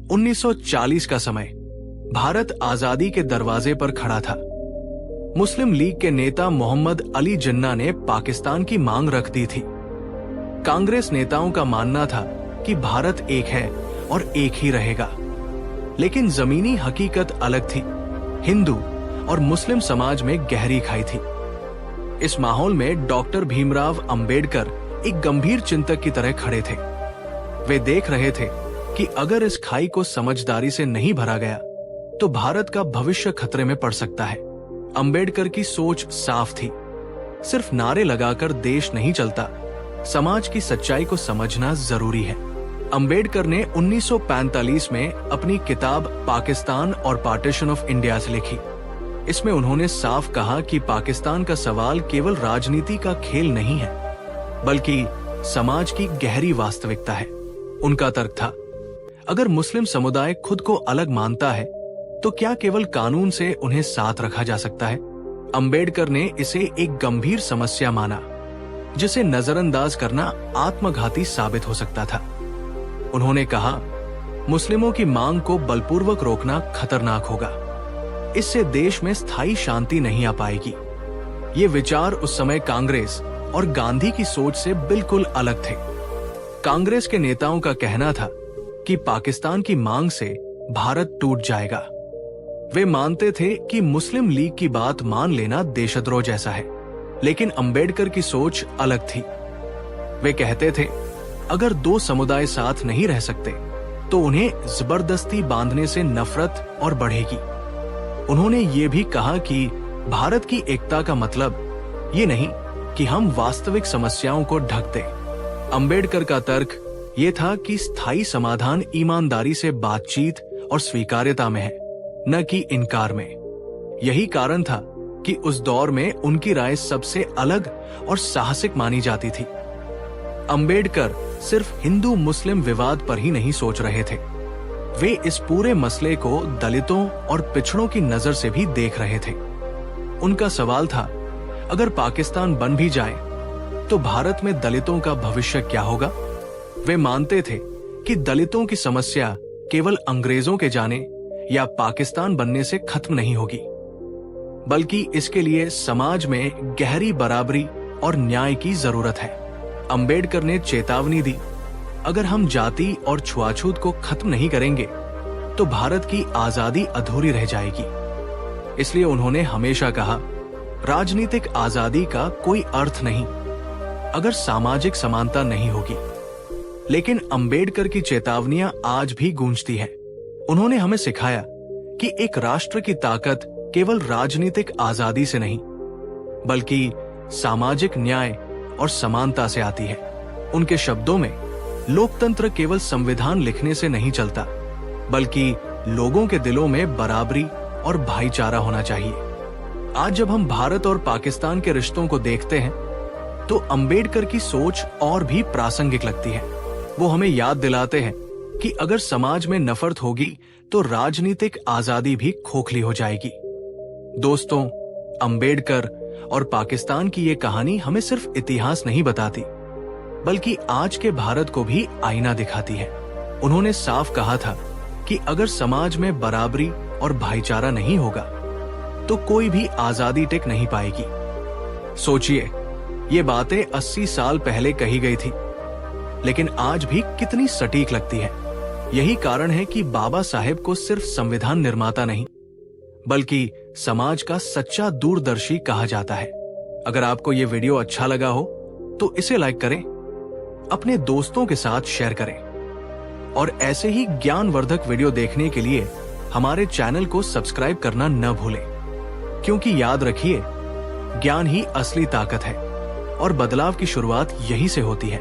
1940 का समय भारत आजादी के दरवाजे पर खड़ा था। मुस्लिम लीग के नेता मोहम्मद अली जिन्ना ने पाकिस्तान की मांग रख दी थी। कांग्रेस नेताओं का मानना था कि भारत एक है और एक ही रहेगा, लेकिन जमीनी हकीकत अलग थी। हिंदू और मुस्लिम समाज में गहरी खाई थी। इस माहौल में डॉक्टर भीमराव अंबेडकर एक गंभीर चिंतक की तरह खड़े थे। वे देख रहे थे कि अगर इस खाई को समझदारी से नहीं भरा गया तो भारत का भविष्य खतरे में पड़ सकता है। अंबेडकर की सोच साफ थी, सिर्फ नारे लगाकर देश नहीं चलता, समाज की सच्चाई को समझना जरूरी है। अंबेडकर ने 1945 में अपनी किताब पाकिस्तान और पार्टीशन ऑफ इंडिया से लिखी। इसमें उन्होंने साफ कहा कि पाकिस्तान का सवाल केवल राजनीति का खेल नहीं है, बल्कि समाज की गहरी वास्तविकता है। उनका तर्क था, अगर मुस्लिम समुदाय खुद को अलग मानता है तो क्या केवल कानून से उन्हें साथ रखा जा सकता है? अंबेडकर ने इसे एक गंभीर समस्या माना, जिसे नजरअंदाज करना आत्मघाती साबित हो सकता था। उन्होंने कहा, मुस्लिमों की मांग को बलपूर्वक रोकना खतरनाक होगा। इससे देश में स्थायी शांति नहीं आ पाएगी। ये विचार उस समय कांग्रेस और गांधी की सोच से बिल्कुल अलग थे। कांग्रेस के नेताओं का कहना था कि पाकिस्तान की मांग से भारत टूट जाएगा। वे मानते थे कि मुस्लिम लीग की बात मान लेना देशद्रोह जैसा है, लेकिन अंबेडकर की सोच अलग थी। वे कहते थे, अगर दो समुदाय साथ नहीं रह सकते तो उन्हें जबरदस्ती बांधने से नफरत और बढ़ेगी। उन्होंने ये भी कहा कि भारत की एकता का मतलब ये नहीं कि हम वास्तविक समस्याओं को ढक दें। अंबेडकर का तर्क ये था कि स्थायी समाधान ईमानदारी से बातचीत और स्वीकार्यता में है, न कि इनकार में। यही कारण था कि उस दौर में उनकी राय सबसे अलग और साहसिक मानी जाती थी। अंबेडकर सिर्फ हिंदू मुस्लिम विवाद पर ही नहीं सोच रहे थे, वे इस पूरे मसले को दलितों और पिछड़ों की नजर से भी देख रहे थे। उनका सवाल था, अगर पाकिस्तान बन भी जाए तो भारत में दलितों का भविष्य क्या होगा? वे मानते थे कि दलितों की समस्या केवल अंग्रेजों के जाने या पाकिस्तान बनने से खत्म नहीं होगी, बल्कि इसके लिए समाज में गहरी बराबरी और न्याय की जरूरत है। अंबेडकर ने चेतावनी दी, अगर हम जाति और छुआछूत को खत्म नहीं करेंगे तो भारत की आजादी अधूरी रह जाएगी। इसलिए उन्होंने हमेशा कहा, राजनीतिक आजादी का कोई अर्थ नहीं अगर सामाजिक समानता नहीं होगी। लेकिन अंबेडकर की चेतावनियां आज भी गूंजती हैं। उन्होंने हमें सिखाया कि एक राष्ट्र की ताकत केवल राजनीतिक आजादी से नहीं, बल्कि सामाजिक न्याय और समानता से आती है। उनके शब्दों में, लोकतंत्र केवल संविधान लिखने से नहीं चलता, बल्कि लोगों के दिलों में बराबरी और भाईचारा होना चाहिए। आज जब हम भारत और पाकिस्तान के रिश्तों को देखते हैं तो अंबेडकर की सोच और भी प्रासंगिक लगती है। वो हमें याद दिलाते हैं कि अगर समाज में नफरत होगी तो राजनीतिक आजादी भी खोखली हो जाएगी। दोस्तों, अंबेडकर और पाकिस्तान की ये कहानी हमें सिर्फ इतिहास नहीं बताती, बल्कि आज के भारत को भी आईना दिखाती है। उन्होंने साफ कहा था कि अगर समाज में बराबरी और भाईचारा नहीं होगा तो कोई भी आजादी टिक नहीं पाएगी। सोचिए, ये बातें 80 साल पहले कही गई थी, लेकिन आज भी कितनी सटीक लगती है। यही कारण है कि बाबा साहेब को सिर्फ संविधान निर्माता नहीं, बल्कि समाज का सच्चा दूरदर्शी कहा जाता है। अगर आपको ये वीडियो अच्छा लगा हो तो इसे लाइक करें, अपने दोस्तों के साथ शेयर करें और ऐसे ही ज्ञानवर्धक वीडियो देखने के लिए हमारे चैनल को सब्सक्राइब करना न भूलें, क्योंकि याद रखिए, ज्ञान ही असली ताकत है और बदलाव की शुरुआत यहीं से होती है।